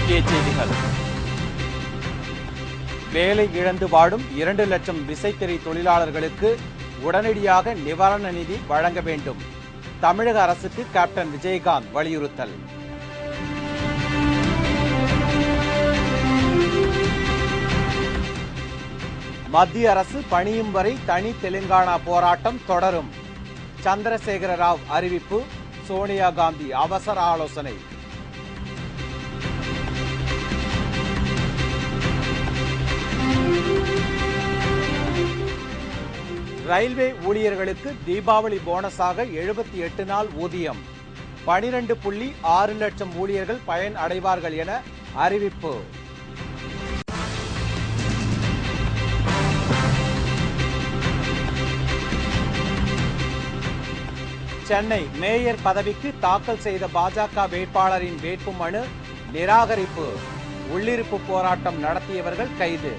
முக்கிய செய்திகள். வேலை இழந்து வாடும் 2 லட்சம் விசைத்தறி தொழிலாளர்களுக்கு உடனடியாக நிவாரண நிதி வழங்க வேண்டும். தமிழக அரசுக்கு கேப்டன் விஜயகாந்த் வலியுறுத்தல். மத்திய அரசு பணியும் வரை தனி தெலுங்கானா போராட்டம் தொடரும். சந்திரசேகர ராவ் அறிவிப்பு. சோனியா காந்தி அவசர ஆலோசனை. ரயில்வே ஊழியர்களுக்கு தீபாவளி போனஸாக 78 நாள் ஊதியம். 12.6 லட்சம் ஊழியர்கள் பயன் அடைவார்கள் என அறிவிப்பு. சென்னை மேயர் பதவிக்கு தாக்கல் செய்த பாஜக வேட்பாளரின் வேட்புமனு நிராகரிப்பு. உள்ளிருப்பு போராட்டம் நடத்தியவர்கள் கைது.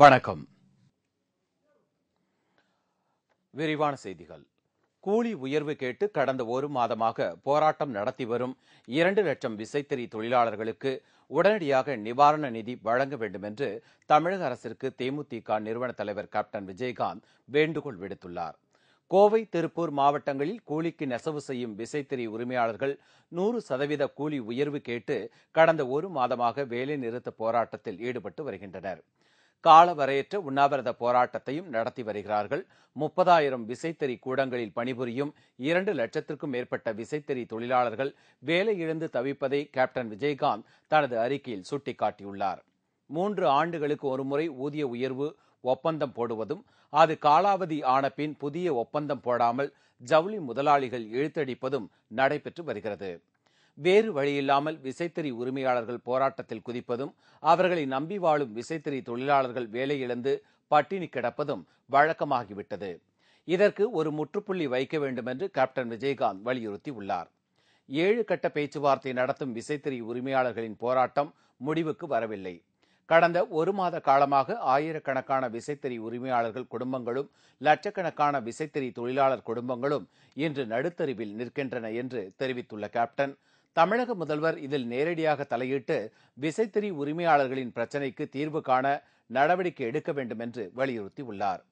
வணக்கம். விரிவான செய்திகள். கூலி உயர்வு கேட்டு கடந்த ஒரு மாதமாக போராட்டம் நடத்தி வரும் 2 லட்சம் விசைத்தறி தொழிலாளர்களுக்கு உடனடியாக நிவாரண நிதி வழங்க வேண்டும் என்று தமிழக அரசிற்கு தேமுதிக நிறுவன தலைவர் கேப்டன் விஜயகாந்த் வேண்டுகோள் விடுத்துள்ளார். கோவை, திருப்பூர் மாவட்டங்களில் கூலிக்கு நெசவு செய்யும் விசைத்தறி உரிமையாளர்கள் 100% கூலி உயர்வு கேட்டு கடந்த ஒரு மாதமாக வேலை நிறுத்த போராட்டத்தில் ஈடுபட்டு வருகின்றனர். காலவரையற்ற உண்ணாவிரத போராட்டத்தையும் நடத்தி வருகிறார்கள். 30,000 விசைத்தறி கூடங்களில் பணிபுரியும் 2 லட்சத்திற்கும் மேற்பட்ட விசைத்தறி தொழிலாளர்கள் வேலை இழந்து தவிப்பதை கேப்டன் விஜயகாந்த் தனது அறிக்கையில் சுட்டிக்காட்டியுள்ளார். 3 ஆண்டுகளுக்கு ஒருமுறை ஊதிய உயர்வு ஒப்பந்தம் போடுவதும், அது காலாவதி ஆன பின் புதிய ஒப்பந்தம் போடாமல் ஜவுளி முதலாளிகள் இழுத்தடிப்பதும் நடைபெற்று வருகிறது. வேறு வழியில்லாமல் விசைத்தறி உரிமையாளர்கள் போராட்டத்தில் குதிப்பதும், அவர்களை நம்பி வாழும் விசைத்தறி தொழிலாளர்கள் வேலையிழந்து பட்டினி கிடப்பதும் வழக்கமாகிவிட்டது. இதற்கு ஒரு முற்றுப்புள்ளி வைக்க வேண்டும் என்று கேப்டன் விஜயகாந்த் வலியுறுத்தியுள்ளார். 7 கட்ட பேச்சுவார்த்தை நடத்தும் விசைத்தறி உரிமையாளர்களின் போராட்டம் முடிவுக்கு வரவில்லை. கடந்த ஒரு மாத காலமாக ஆயிரக்கணக்கான விசைத்தறி உரிமையாளர்கள் குடும்பங்களும் லட்சக்கணக்கான விசைத்தறி தொழிலாளர் குடும்பங்களும் இன்று நடுத்தருவில் நிற்கின்றன என்று தெரிவித்துள்ள கேப்டன், தமிழக முதல்வர் இதில் நேரடியாக தலையிட்டு விசைத்தறி உரிமையாளர்களின் பிரச்சினைக்கு தீர்வு காண நடவடிக்கை எடுக்க வேண்டும் என்று வலியுறுத்தியுள்ளார்.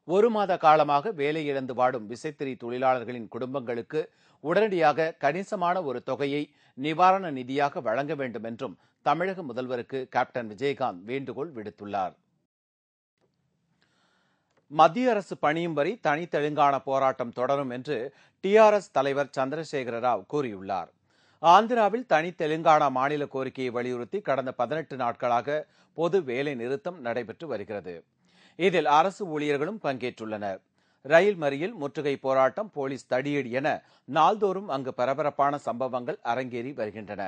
ஒரு மாத காலமாக வேலை இழந்து வாடும் விசைத்தறி தொழிலாளர்களின் குடும்பங்களுக்கு உடனடியாக கணிசமான ஒரு தொகையை நிவாரண நிதியாக வழங்க வேண்டும் என்றும் தமிழக முதல்வருக்கு கேப்டன் விஜயகாந்த் வேண்டுகோள் விடுத்துள்ளார். மத்திய அரசு பணியும் வரை தனி தெலுங்கானா போராட்டம் தொடரும் என்று டிஆர்எஸ் தலைவர் சந்திரசேகர ராவ் கூறியுள்ளார். ஆந்திராவில் தனி தெலுங்கானா மாநில கோரிக்கையை வலியுறுத்தி கடந்த 18 நாட்களாக பொது வேலை நிறுத்தம் நடைபெற்று வருகிறது. இதில் அரசு ஊழியர்களும் பங்கேற்றுள்ளனர். ரயில் மறியல், முற்றுகை போராட்டம், போலீஸ் தடியடி என நாள்தோறும் அங்கு பரபரப்பான சம்பவங்கள் அரங்கேறி வருகின்றன.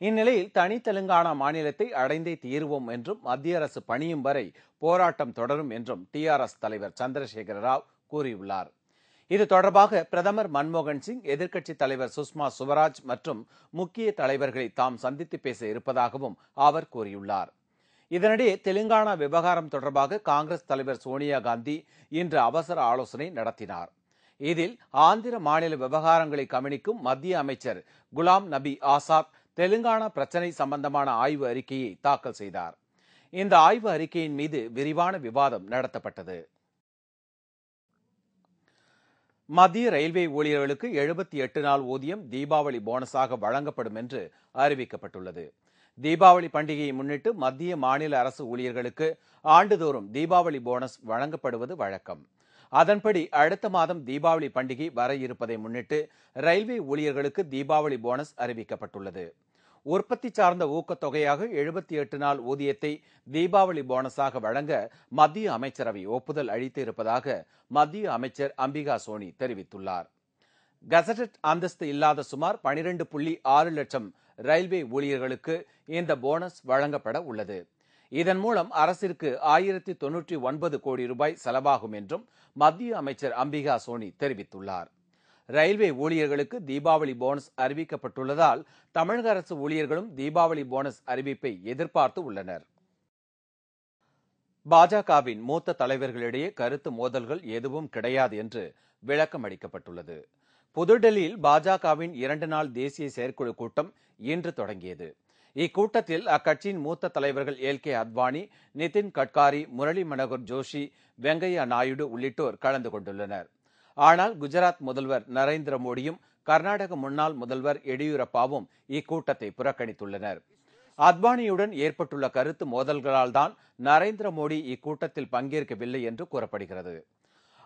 இந்நிலையில் தனி தெலுங்கானா மாநிலத்தை அடைந்தே தீருவோம் என்றும், மத்திய அரசு பணியும் வரை போராட்டம் தொடரும் என்றும் டிஆர்எஸ் தலைவர் சந்திரசேகர ராவ் கூறியுள்ளார். இது தொடர்பாக பிரதமர் மன்மோகன் சிங், எதிர்க்கட்சித் தலைவர் சுஷ்மா சுவராஜ் மற்றும் முக்கிய தலைவர்களை தாம் சந்தித்து பேச இருப்பதாகவும் அவர் கூறியுள்ளார். இதனிடையே தெலுங்கானா விவகாரம் தொடர்பாக காங்கிரஸ் தலைவர் சோனியா காந்தி இன்று அவசர ஆலோசனை நடத்தினார். இதில் ஆந்திர மாநில விவகாரங்களை கவனிக்கும் மத்திய அமைச்சர் குலாம் நபி ஆசாத் தெலுங்கானா பிரச்சினை சம்பந்தமான ஆய்வு அறிக்கையை தாக்கல் செய்தார். இந்த ஆய்வு அறிக்கையின் மீது விரிவான விவாதம் நடத்தப்பட்டது. மத்திய ரயில்வே ஊழியர்களுக்கு 78 நாள் ஊதியம் தீபாவளி போனஸாக வழங்கப்படும் என்று அறிவிக்கப்பட்டுள்ளது. தீபாவளி பண்டிகையை முன்னிட்டு மத்திய மாநில அரசு ஊழியர்களுக்கு ஆண்டுதோறும் தீபாவளி போனஸ் வழங்கப்படுவது வழக்கம். அதன்படி அடுத்த மாதம் தீபாவளி பண்டிகை வர இருப்பதை முன்னிட்டு ரயில்வே ஊழியர்களுக்கு தீபாவளி போனஸ் அறிவிக்கப்பட்டுள்ளது. உற்பத்தி சார்ந்த ஊக்கத்தொகையாக 78 நாள் ஊதியத்தை தீபாவளி போனஸாக வழங்க மத்திய அமைச்சரவை ஒப்புதல் அளித்து இருப்பதாக மத்திய அமைச்சர் அம்பிகா சோனி தெரிவித்துள்ளார். கசடட் அந்தஸ்து இல்லாத சுமார் 12.6 லட்சம் ரயில்வே ஊழியர்களுக்கு இந்த போனஸ் வழங்கப்பட உள்ளது. இதன் மூலம் அரசிற்கு 1099 கோடி ரூபாய் செலவாகும் என்றும் மத்திய அமைச்சர் அம்பிகா சோனி தெரிவித்துள்ளார். ரயில்வே ஊழியர்களுக்கு தீபாவளி போனஸ் அறிவிக்கப்பட்டுள்ளதால் தமிழக அரசு ஊழியர்களும் தீபாவளி போனஸ் அறிவிப்பை எதிர்பார்த்து உள்ளனர். பாஜகவின் மூத்த தலைவர்களிடையே கருத்து மோதல்கள் எதுவும் கிடையாது என்று விளக்கம் அளிக்கப்பட்டுள்ளது. புதுடெல்லியில் பாஜகவின் 2 நாள் தேசிய செயற்குழு கூட்டம் இன்று தொடங்கியது. இக்கூட்டத்தில் அக்கட்சியின் மூத்த தலைவர்கள் எல்.கே. அத்வானி, நிதின் கட்காரி, முரளி மனோகர் ஜோஷி, வெங்கையா நாயுடு உள்ளிட்டோர் கலந்து கொண்டுள்ளனர். ஆனால் குஜராத் முதல்வர் நரேந்திர மோடியும் கர்நாடக முன்னாள் முதல்வர் எடியூரப்பாவும் இக்கூட்டத்தை புறக்கணித்துள்ளனர். அத்வானியுடன் ஏற்பட்டுள்ள கருத்து மோதல்களால் தான் நரேந்திர மோடி இக்கூட்டத்தில் பங்கேற்கவில்லை என்று கூறப்படுகிறது.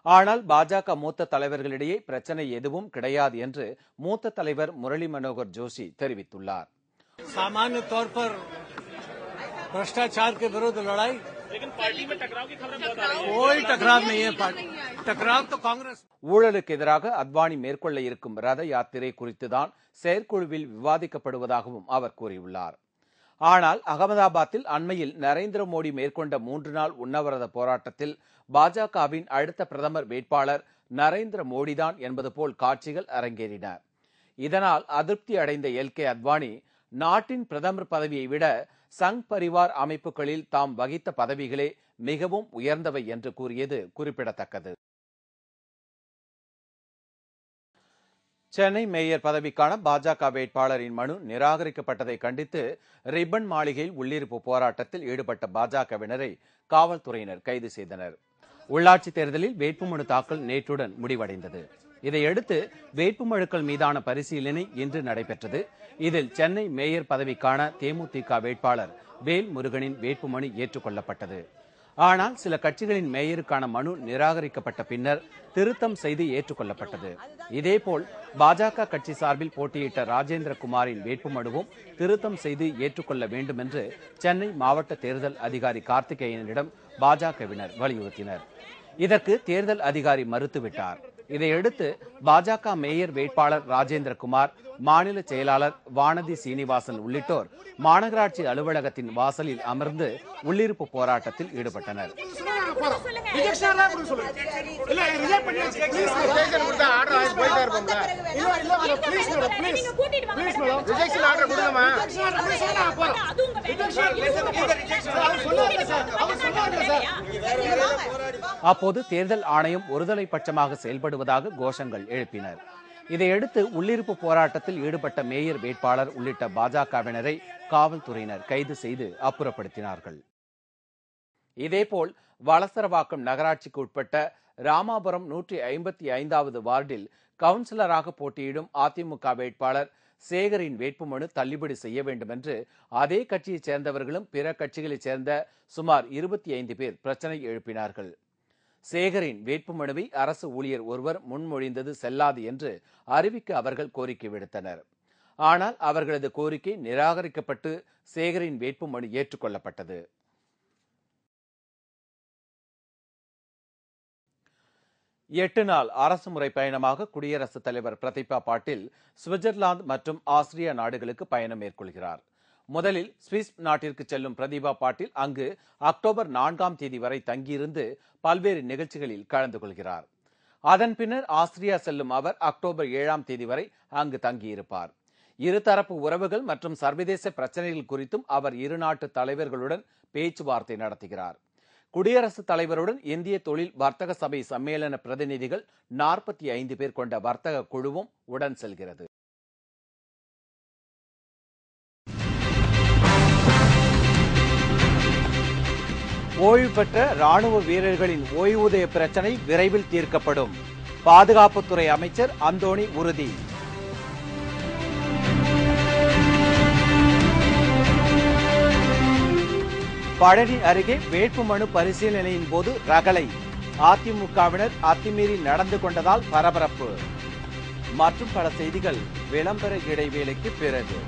ஆனால் பாஜக மூத்த தலைவர்களிடையே பிரச்சனை எதுவும் கிடையாது என்று மூத்த தலைவர் முரளி மனோகர் ஜோஷி தெரிவித்துள்ளார். सामान्य तौर पर भ्रष्टाचार के विरुद्ध लड़ाई, लेकिन पार्टी में टकराव की खबरें बहुत आ रही हैं। कोई टकराव नहीं है। पार्टी टकराव तो कांग्रेस। ஊழலுக்கு எதிராக அத்வானி மேற்கொள்ள இருக்கும் ரத யாத்திரை குறித்துதான் செயற்குழுவில் விவாதிக்கப்படுவதாகவும் அவர் கூறியுள்ளார். ஆனால் அகமதாபாத்தில் அண்மையில் நரேந்திர மோடி மேற்கொண்ட 3 நாள் உண்ணாவிரத போராட்டத்தில் பாஜகவின் அடுத்த பிரதமர் வேட்பாளர் நரேந்திர மோடிதான் என்பது போல் காட்சிகள் அரங்கேறின. இதனால் அதிருப்தி அடைந்த எல்.கே. அத்வானி, நாட்டின் பிரதமர் பதவியை விட சங் பரிவார் அமைப்புகளில் தாம் வகித்த பதவிகளே மிகவும் உயர்ந்தவை என்று கூறியது குறிப்பிடத்தக்கது. சென்னை மேயர் பதவிக்கான பாஜக வேட்பாளரின் மனு நிராகரிக்கப்பட்டதை கண்டித்து ரிப்பன் மாளிகையில் உள்ளிருப்பு போராட்டத்தில் ஈடுபட்ட பாஜகவினரை காவல்துறையினர் கைது செய்தனர். உள்ளாட்சி தேர்தலில் வேட்புமனு தாக்கல் நேற்றுடன் முடிவடைந்தது. இதையடுத்து வேட்புமனுக்கள் மீதான பரிசீலனை இன்று நடைபெற்றது. இதில் சென்னை மேயர் பதவிக்கான தேமுதிக வேட்பாளர் வேல் முருகனின் வேட்புமனு ஏற்றுக்கொள்ளப்பட்டது. ஆனால் சில கட்சிகளின் மேயருக்கான மனு நிராகரிக்கப்பட்ட பின்னர் திருத்தம் செய்து ஏற்றுக்கொள்ளப்பட்டது. இதேபோல் பாஜக கட்சி சார்பில் போட்டியிட்ட ராஜேந்திர குமாரின் வேட்புமனுவும் திருத்தம் செய்து ஏற்றுக்கொள்ள வேண்டும் என்று சென்னை மாவட்ட தேர்தல் அதிகாரி கார்த்திகேயனிடம் பாஜகவினர் வலியுறுத்தினர். இதற்கு தேர்தல் அதிகாரி மறுத்துவிட்டார். இதையடுத்து பாஜக மேயர் வேட்பாளர் ராஜேந்திர குமார், மாநில செயலாளர் வானதி சீனிவாசன் உள்ளிட்டோர் மாநகராட்சி அலுவலகத்தின் வாசலில் அமர்ந்து உள்ளிருப்பு போராட்டத்தில் ஈடுபட்டனர். அப்போது தேர்தல் ஆணையம் ஒருதலை பட்சமாக செயல்படுவதாக கோஷங்கள் எழுப்பினர். இதையடுத்து உள்ளிருப்பு போராட்டத்தில் ஈடுபட்ட மேயர் வேட்பாளர் உள்ளிட்ட பாஜகவினரை காவல்துறையினர் கைது செய்து அப்புறப்படுத்தினார்கள். இதேபோல் வளசரவாக்கம் நகராட்சிக்கு உட்பட்ட ராமாபுரம் 155வது வார்டில் கவுன்சிலராக போட்டியிடும் அதிமுக வேட்பாளர் சேகரின் வேட்புமனு தள்ளுபடி செய்ய வேண்டும் என்று அதே கட்சியைச் சேர்ந்தவர்களும் பிற கட்சிகளைச் சேர்ந்த சுமார் 25 பேர் பிரச்சனை எழுப்பினார்கள். சேகரின் வேட்புமனுவை அரசு ஊழியர் ஒருவர் முன்மொழிந்தது செல்லாது என்று அறிவிக்க அவர்கள் கோரிக்கை விடுத்தனர். ஆனால் அவர்களது கோரிக்கை நிராகரிக்கப்பட்டு சேகரின் வேட்புமனு ஏற்றுக்கொள்ளப்பட்டது. எட்டு நாள் அரசுமுறை பயணமாக குடியரசுத் தலைவர் பிரதிபா பாட்டீல் சுவிட்சர்லாந்து மற்றும் ஆஸ்திரியா நாடுகளுக்கு பயணம் மேற்கொள்கிறார். முதலில் சுவிஸ் நாட்டிற்கு செல்லும் பிரதிபா பாட்டீல் அங்கு அக்டோபர் 4ஆம் தேதி வரை தங்கியிருந்து பல்வேறு நிகழ்ச்சிகளில் கலந்து கொள்கிறார். அதன் பின்னர் ஆஸ்திரியா செல்லும் அவர் அக்டோபர் 7ஆம் தேதி வரை அங்கு தங்கியிருப்பார். இருதரப்பு உறவுகள் மற்றும் சர்வதேச பிரச்சனைகள் குறித்தும் அவர் இரு நாட்டு தலைவர்களுடன் பேச்சுவார்த்தை நடத்துகிறார். குடியரசுத் தலைவருடன் இந்திய தொழில் வர்த்தக சபை சம்மேளன பிரதிநிதிகள் 45 பேர் கொண்ட வர்த்தக குழுவும் உடன் செல்கிறது. ஓய்வு பெற்ற ராணுவ வீரர்களின் ஓய்வூதிய பிரச்சினை விரைவில் தீர்க்கப்படும். பாதுகாப்புத்துறை அமைச்சர் அந்தோணி உறுதி. பழனி அருகே வேட்புமனு பரிசீலனையின் போது ரகளை. அதிமுகவினர் அத்துமீறி நடந்து கொண்டதால் பரபரப்பு. மற்றும் பல செய்திகள் விளம்பர இடைவேளைக்கு பிறகு.